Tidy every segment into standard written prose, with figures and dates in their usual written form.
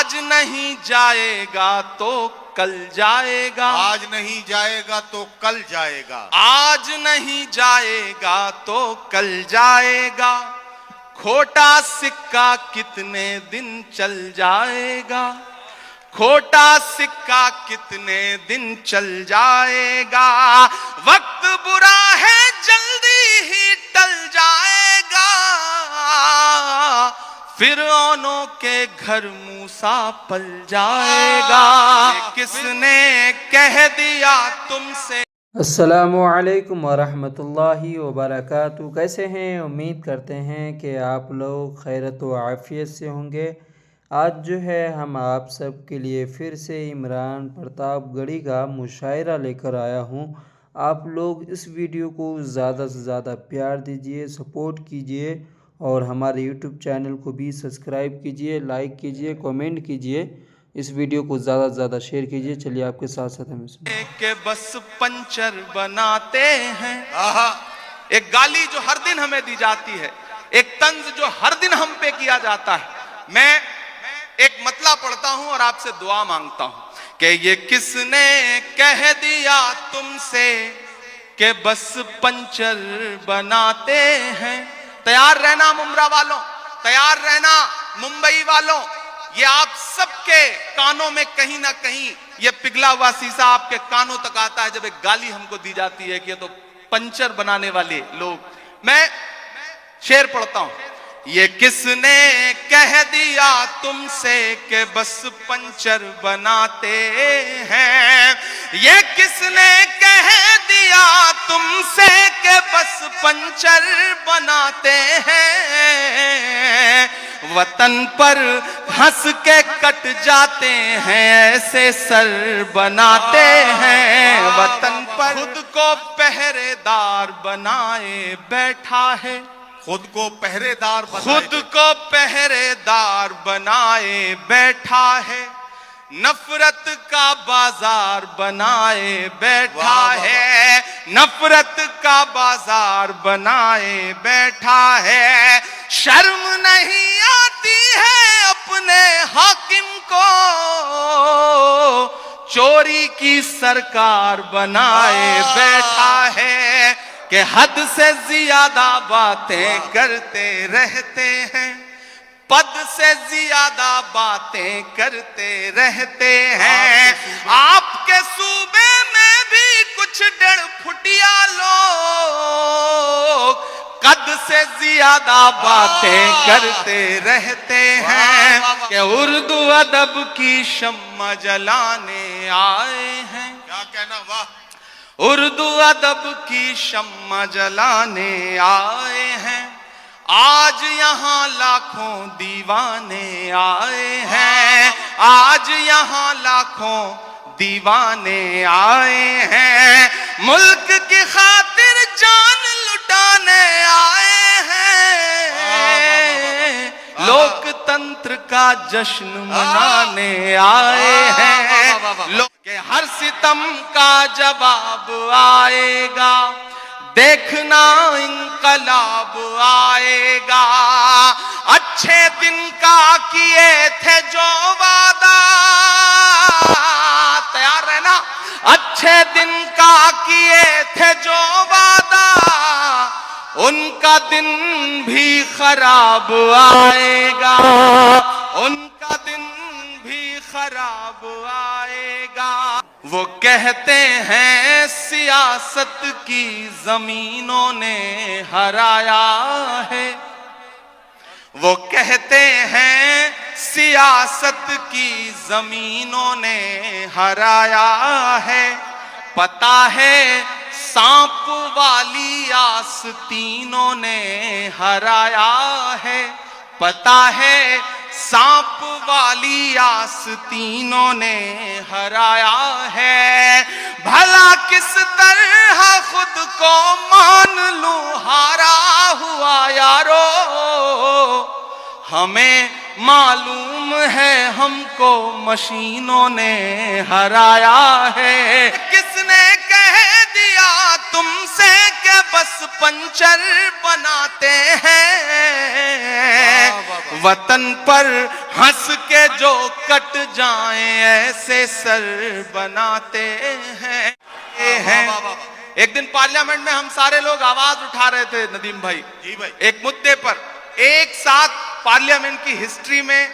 आज नहीं जाएगा तो कल जाएगा, आज नहीं जाएगा तो कल जाएगा, आज नहीं जाएगा तो कल जाएगा, खोटा सिक्का कितने दिन चल जाएगा, खोटा सिक्का कितने दिन चल जाएगा, वक्त बुरा है जल्दी ही टल जाएगा, फिरौनों के घर मूसा पल जाएगा, किसने कह दिया तुमसे। अस्सलामुअलैकुम वरहमतुल्लाहि वबरकातुहू। कैसे हैं? उम्मीद करते हैं कि आप लोग खैरत व आफ़ियत से होंगे। आज जो है हम आप सब के लिए फिर से इमरान प्रतापगढ़ी का मुशायरा लेकर आया हूँ। आप लोग इस वीडियो को ज़्यादा से ज़्यादा प्यार दीजिए, सपोर्ट कीजिए और हमारे यूट्यूब चैनल को भी सब्सक्राइब कीजिए, लाइक कीजिए, कमेंट कीजिए, इस वीडियो को ज़्यादा से ज़्यादा शेयर कीजिए। चलिए आपके साथ साथ हमें के बस पंचर बनाते हैं। एक गाली जो हर दिन हमें दी जाती है, एक तंज जो हर दिन हम पे किया जाता है। मैं एक मतला पढ़ता हूं और आपसे दुआ मांगता हूं कि ये किसने कह दिया तुमसे कि बस पंचर बनाते हैं। तैयार रहना मुमरा वालों, तैयार रहना मुंबई वालों, ये आप सबके कानों में कहीं ना कहीं ये पिघला हुआ शीशा आपके कानों तक आता है जब एक गाली हमको दी जाती है कि ये तो पंचर बनाने वाले लोग। मैं शेर पढ़ता हूं, ये किसने कह दिया तुमसे कि बस पंचर बनाते हैं, ये किसने कह दिया तुमसे कि बस पंचर बनाते हैं, वतन पर हंस के कट जाते हैं ऐसे सर बनाते हैं, वतन पर खुद को पहरेदार बनाए बैठा है, खुद को पहरेदार खुद को पहरेदार बनाए बैठा है, नफरत का बाजार बनाए बैठा है, नफरत का बाजार बनाए बैठा है, शर्म नहीं आती है अपने हाकिम को चोरी की सरकार बनाए बैठा है, कि हद से ज्यादा बातें करते रहते हैं, पद से ज्यादा बातें करते रहते हैं, आपके सूबे में भी कुछ 1.5 फुटिया लोग कद से ज्यादा बातें करते रहते हैं, कि उर्दू अदब की शम्मा जलाने आए हैं। क्या कहना, वाह। उर्दू अदब की शम्मा जलाने आए हैं, आज यहाँ लाखों दीवाने आए हैं, आज यहाँ लाखों दीवाने आए हैं, मुल्क की खातिर जान लुटाने आए हैं, लोकतंत्र का जश्न मनाने आए हैं, लोग के हर सितम का जवाब आएगा, देखना इंकलाब आएगा, अच्छे दिन का किए थे जो वादा, तैयार रहना, अच्छे दिन का किए थे जो वादा, उनका दिन भी खराब आएगा, उनका दिन भी खराब आएगा। वो कहते हैं सियासत की जमीनों ने हराया है, वो कहते हैं सियासत की जमीनों ने हराया है, पता है सांप वाली आस्तीनों ने हराया है, पता है सांप वाली आस्तीनों ने हराया है, भला किस तरह खुद को मान लूं हारा हुआ यारो, हमें मालूम है हमको मशीनों ने हराया है। किसने कह दिया तुमसे कि बस पंचर बनाते हैं, वतन पर हंस के जो कट जाएं ऐसे सर बनाते हैं। एक दिन पार्लियामेंट में हम सारे लोग आवाज उठा रहे थे नदीम भाई, जी भाई, एक मुद्दे पर। एक साथ पार्लियामेंट की हिस्ट्री में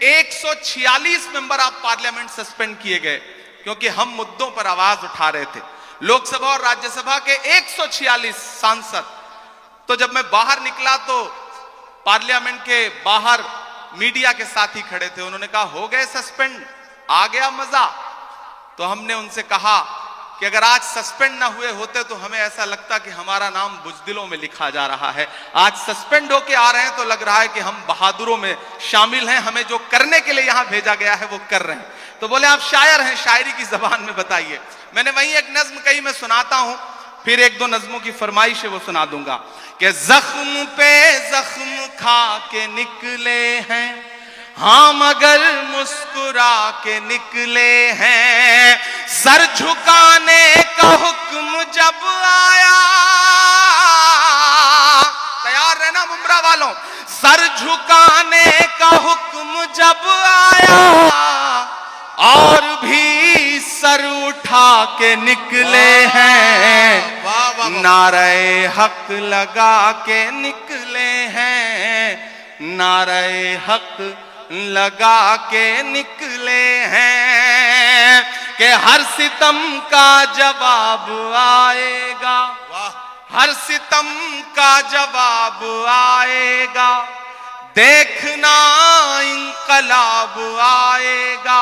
146 मेंबर ऑफ पार्लियामेंट सस्पेंड किए गए क्योंकि हम मुद्दों पर आवाज उठा रहे थे। लोकसभा और राज्यसभा के 146 सांसद। तो जब मैं बाहर निकला तो पार्लियामेंट के बाहर मीडिया के साथी खड़े थे, उन्होंने कहा हो गए सस्पेंड, आ गया मजा। तो हमने उनसे कहा कि अगर आज सस्पेंड ना हुए होते तो हमें ऐसा लगता कि हमारा नाम बुज़दिलों में लिखा जा रहा है। आज सस्पेंड होके आ रहे हैं तो लग रहा है कि हम बहादुरों में शामिल हैं, हमें जो करने के लिए यहां भेजा गया है वो कर रहे हैं। तो बोले आप शायर हैं, शायरी की जबान में बताइए। मैंने वहीं एक नज्म कही, मैं सुनाता हूं, फिर एक दो नज्मों की फरमाइश है वो सुना दूंगा कि जख्म पे जख्म खा के निकले हैं, हाँ मगर मुस्कुरा के निकले हैं। सर झुकाने का हुक्म जब आया, तैयार रहना मुमरा वालों, सर झुकाने का हुक्म जब आया और भी सर उठा के निकले हैं। नारे हक लगा के निकले हैं, नारे हक लगा के निकले हैं कि हर सितम का जवाब आएगा, हर सितम का जवाब आएगा, देखना इंकलाब आएगा।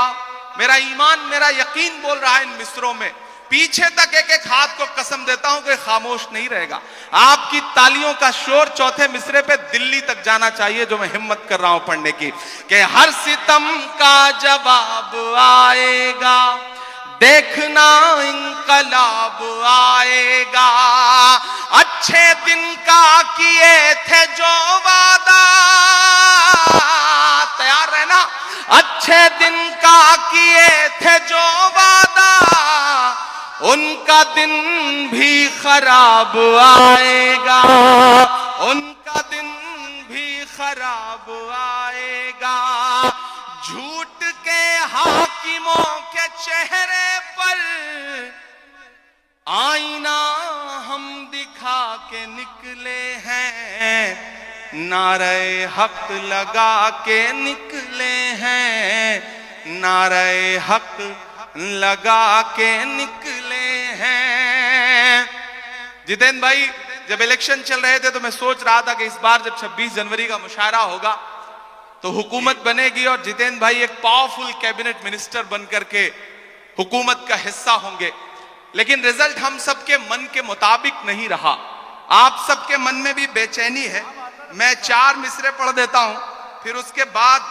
मेरा ईमान, मेरा यकीन बोल रहा है इन मिसरों में, पीछे तक एक एक हाथ को कसम देता हूं कि खामोश नहीं रहेगा। आपकी तालियों का शोर चौथे मिसरे पे दिल्ली तक जाना चाहिए, जो मैं हिम्मत कर रहा हूं पढ़ने की, कि हर सितम का जवाब आएगा, देखना इंकलाब आएगा। अच्छे दिन का किए थे जो वादा, तैयार रहना, अच्छे दिन का किए थे जो वादा, उनका दिन भी खराब आएगा, उनका दिन भी खराब आएगा। झूठ के हाकिमों के चेहरे पर आईना हम दिखा के निकले हैं, नारे हक लगा के निकले हैं, नारे हक लगा के निकले हैं। जितेंद्र भाई, जब इलेक्शन चल रहे थे तो मैं सोच रहा था कि इस बार जब 26 जनवरी का मुशायरा होगा तो हुकूमत बनेगी और जितेंद्र भाई एक पावरफुल कैबिनेट मिनिस्टर बनकर के हुकूमत का हिस्सा होंगे। लेकिन रिजल्ट हम सबके मन के मुताबिक नहीं रहा। आप सबके मन में भी बेचैनी है। मैं 4 मिसरे पढ़ देता हूं, फिर उसके बाद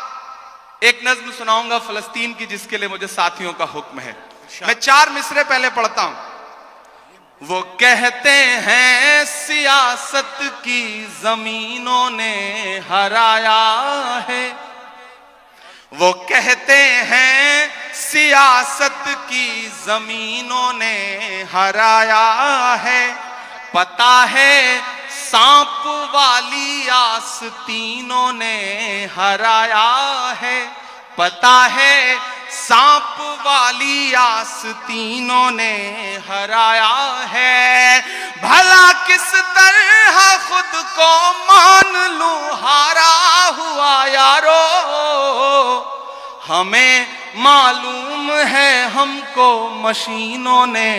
एक नज्म सुनाऊंगा फलस्तीन की, जिसके लिए मुझे साथियों का हुक्म है। मैं 4 मिसरे पहले पढ़ता हूं। वो कहते हैं सियासत की जमीनों ने हराया है, वो कहते हैं सियासत की जमीनों ने हराया है। पता है सांप वाली आस्तीनों ने हराया है, पता है सांप वाली आस्तीनों ने हराया है। भला किस तरह खुद को मान लूं हारा हुआ यारो, हमें मालूम है हमको मशीनों ने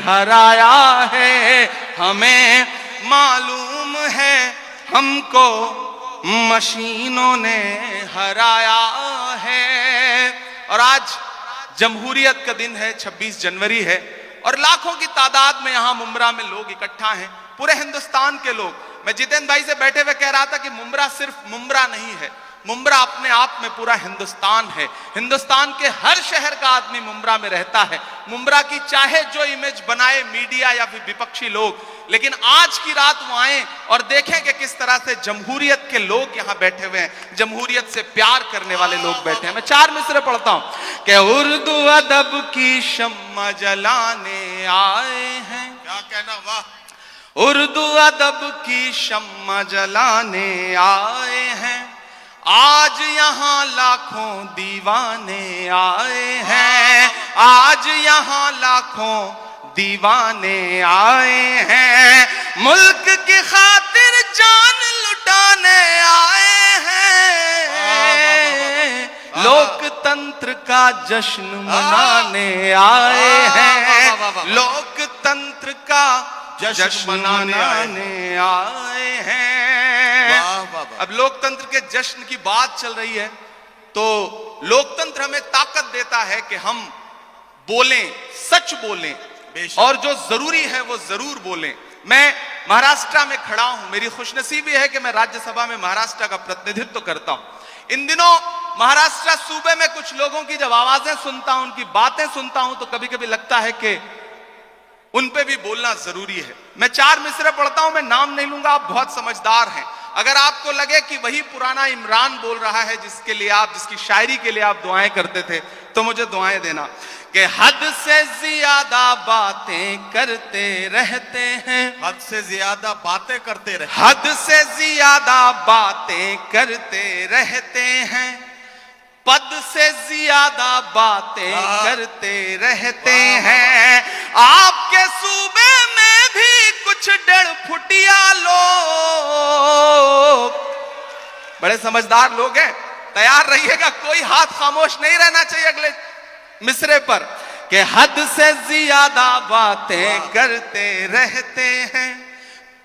हराया है, हमें मालूम है हमको मशीनों ने हराया है। और आज जमहूरियत का दिन है, 26 जनवरी है, और लाखों की तादाद में यहां मुमरा में लोग इकट्ठा हैं, पूरे हिंदुस्तान के लोग। मैं जितेंद्र भाई से बैठे हुए कह रहा था कि मुमरा सिर्फ मुमरा नहीं है, मुमरा अपने आप में पूरा हिंदुस्तान है। हिंदुस्तान के हर शहर का आदमी मुमरा में रहता है। मुमरा की चाहे जो इमेज बनाए मीडिया या फिर विपक्षी लोग, लेकिन आज की रात वो आए और देखें कि किस तरह से जमहूरियत के लोग यहाँ बैठे हुए हैं, जमहूरियत से प्यार करने वाले लोग बैठे हैं। मैं 4 मिसरे पढ़ता हूं कि उर्दू अदब की शम्मा जलाने आए हैं। क्या कहना, वाह। उर्दू अदब की शम्मा जलाने आए हैं, आज यहाँ लाखों दीवाने आए हैं, आज यहाँ लाखों दीवाने आए हैं, मुल्क की खातिर जान लुटाने आए हैं, लोकतंत्र का जश्न मनाने आए हैं, लोकतंत्र का जश्न मनाने आए हैं। अब लोकतंत्र के जश्न की बात चल रही है तो लोकतंत्र हमें ताकत देता है कि हम बोलें, सच बोलें और जो जरूरी है वो जरूर बोलें। मैं महाराष्ट्र में खड़ा हूं, मेरी खुशनसीबी है कि मैं राज्यसभा में महाराष्ट्र का प्रतिनिधित्व करता हूं। इन दिनों महाराष्ट्र सूबे में कुछ लोगों की जब आवाजें सुनता हूं, उनकी बातें सुनता हूं, तो कभी कभी लगता है कि उन पे भी बोलना जरूरी है। मैं 4 मिसरे पढ़ता हूं, मैं नाम नहीं लूंगा, आप बहुत समझदार हैं। अगर आपको लगे कि वही पुराना इमरान बोल रहा है जिसके लिए आप, जिसकी शायरी के लिए आप दुआएं करते थे, तो मुझे दुआएं देना कि हद से ज्यादा बातें करते रहते हैं, हद से ज्यादा बातें करते रहते, हद से ज्यादा बातें करते रहते हैं, पद से ज्यादा बातें करते रहते हैं, आपके सूबे में भी कुछ 1.5 फुटिया लोग, बड़े समझदार लोग हैं, तैयार रहिएगा, कोई हाथ खामोश नहीं रहना चाहिए अगले मिसरे पर, कि हद से ज्यादा बातें करते रहते हैं,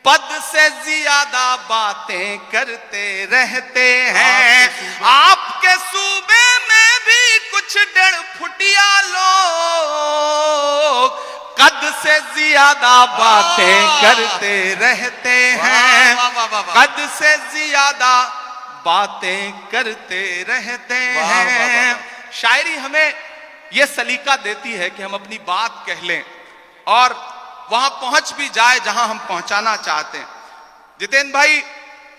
पद से ज्यादा बातें करते रहते हैं, आपके सूबे में भी कुछ 1.5 फुटिया लोग, कद से ज्यादा बातें करते रहते हैं, कद से ज्यादा बातें करते रहते हैं। शायरी हमें यह सलीका देती है कि हम अपनी बात कह लें और वहां पहुंच भी जाए जहां हम पहुंचाना चाहते हैं। जितेंद्र भाई,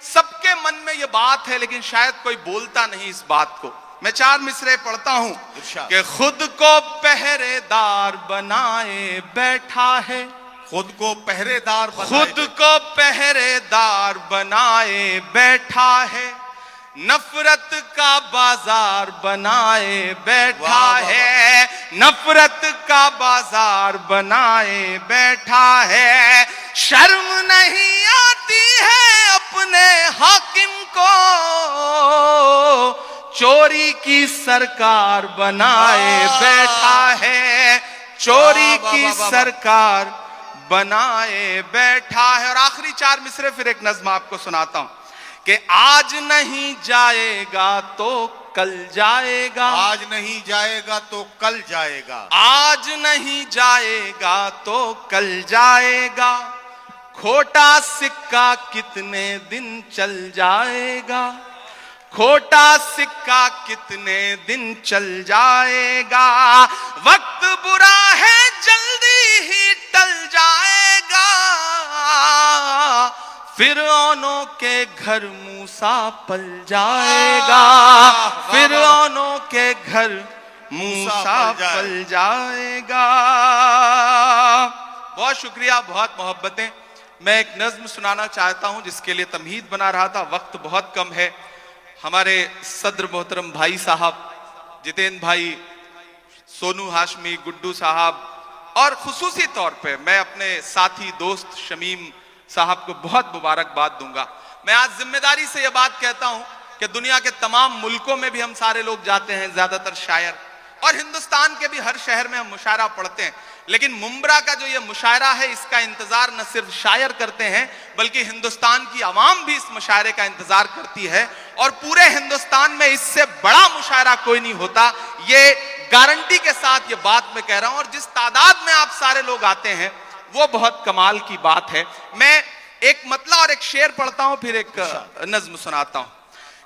सबके मन में यह बात है लेकिन शायद कोई बोलता नहीं इस बात को। मैं 4 मिसरे पढ़ता हूं कि खुद को पहरेदार बनाए बैठा है, खुद को पहरेदार, खुद को पहरेदार बनाए बैठा है, नफरत का बाजार बनाए बैठा है, नफरत का बाजार बनाए बैठा है, शर्म नहीं आती है अपने हाकिम को, चोरी की सरकार बनाए बैठा है, चोरी की सरकार बनाए बैठा है। और आखिरी 4 मिसरे फिर एक नज्म आपको सुनाता हूं कि आज नहीं जाएगा तो कल जाएगा, आज नहीं जाएगा तो कल जाएगा, आज नहीं जाएगा तो कल जाएगा, खोटा सिक्का कितने दिन चल जाएगा, खोटा सिक्का कितने दिन चल जाएगा, वक्त बुरा है जल्दी ही टल जाएगा, फिरौनों के घर मूसा पल जाएगा, फिरौनों के घर मूसा पल जाएगा। बहुत शुक्रिया, बहुत मोहब्बतें। मैं एक नज्म सुनाना चाहता हूं जिसके लिए तमहीद बना रहा था, वक्त बहुत कम है। हमारे सदर मोहतरम भाई साहब जितेंद्र भाई, सोनू हाशमी, गुड्डू साहब और खुसूसी तौर पे मैं अपने साथी दोस्त शमीम साहब को बहुत मुबारकबाद दूंगा। मैं आज जिम्मेदारी से यह बात कहता हूं कि दुनिया के तमाम मुल्कों में भी हम सारे लोग जाते हैं, ज्यादातर शायर, और हिंदुस्तान के भी हर शहर में हम मुशायरा पढ़ते हैं, लेकिन मुंब्रा का जो ये मुशायरा है इसका इंतजार न सिर्फ शायर करते हैं बल्कि हिंदुस्तान की आवाम भी इस मुशायरे का इंतजार करती है, और पूरे हिंदुस्तान में इससे बड़ा मुशायरा कोई नहीं होता, ये गारंटी के साथ ये बात मैं कह रहा हूं। और जिस तादाद में आप सारे लोग आते हैं वो बहुत कमाल की बात है। मैं एक मतला और एक शेर पढ़ता हूं, फिर एक नज्म सुनाता हूं।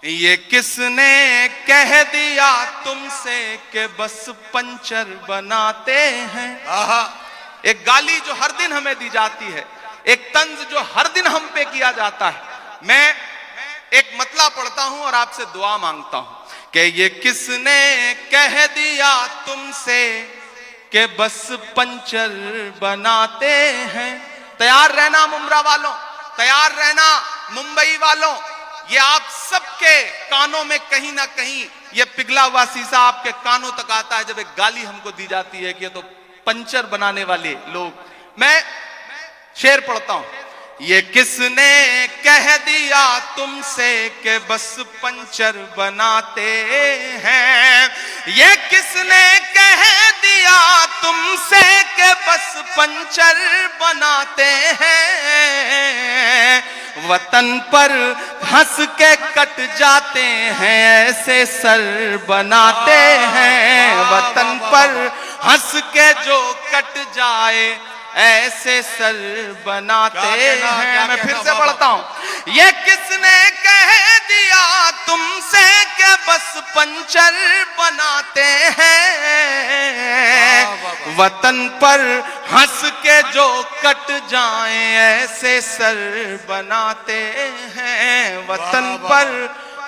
ये किसने कह दिया तुमसे कि बस पंचर बनाते हैं, एक गाली जो हर दिन हमें दी जाती है, एक तंज जो हर दिन हम पे किया जाता है। मैं एक मतला पढ़ता हूं और आपसे दुआ मांगता हूं कि ये किसने कह दिया तुमसे कि बस पंचर बनाते हैं। तैयार रहना मुमरा वालों, तैयार रहना मुंबई वालों, ये आप सबके कानों में कहीं ना कहीं ये पिघला हुआ शीशा आपके कानों तक आता है जब एक गाली हमको दी जाती है कि ये तो पंचर बनाने वाले लोग। मैं शेर पढ़ता हूं, ये किसने कह दिया तुमसे कि बस पंचर बनाते हैं। ये किसने कह दिया तुमसे कि बस पंचर बनाते हैं। वतन पर हंस के कट जाते हैं ऐसे सर बनाते हैं। वतन पर हंस के जो कट जाए ऐसे सर बनाते हैं। मैं फिर से पढ़ता हूं, ये किसने कह दिया तुमसे कि बस पंचर बनाते हैं। वतन पर हंस के जो कट जाएं ऐसे सर बनाते हैं। वतन पर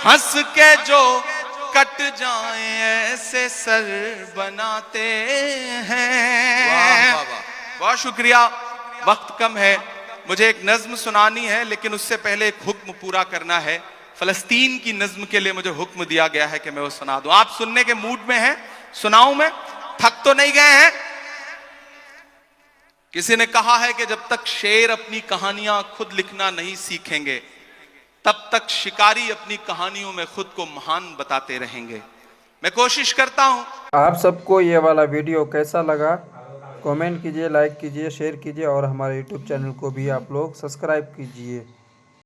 हंस के जो कट जाएं ऐसे सर बनाते हैं। बहुत शुक्रिया, वक्त कम है, मुझे एक नज्म सुनानी है लेकिन उससे पहले एक हुक्म पूरा करना है। फलस्तीन की नज्म के लिए मुझे हुक्म दिया गया है कि मैं वो सुना दूं। आप सुनने के मूड में हैं? सुनाऊं मैं? थक तो नहीं गए हैं? किसी ने कहा है कि जब तक शेर अपनी कहानियां खुद लिखना नहीं सीखेंगे तब तक शिकारी अपनी कहानियों में खुद को महान बताते रहेंगे। मैं कोशिश करता हूं। आप सबको ये वाला वीडियो कैसा लगा कमेंट कीजिए, लाइक कीजिए, शेयर कीजिए और हमारे यूट्यूब चैनल को भी आप लोग सब्सक्राइब कीजिए।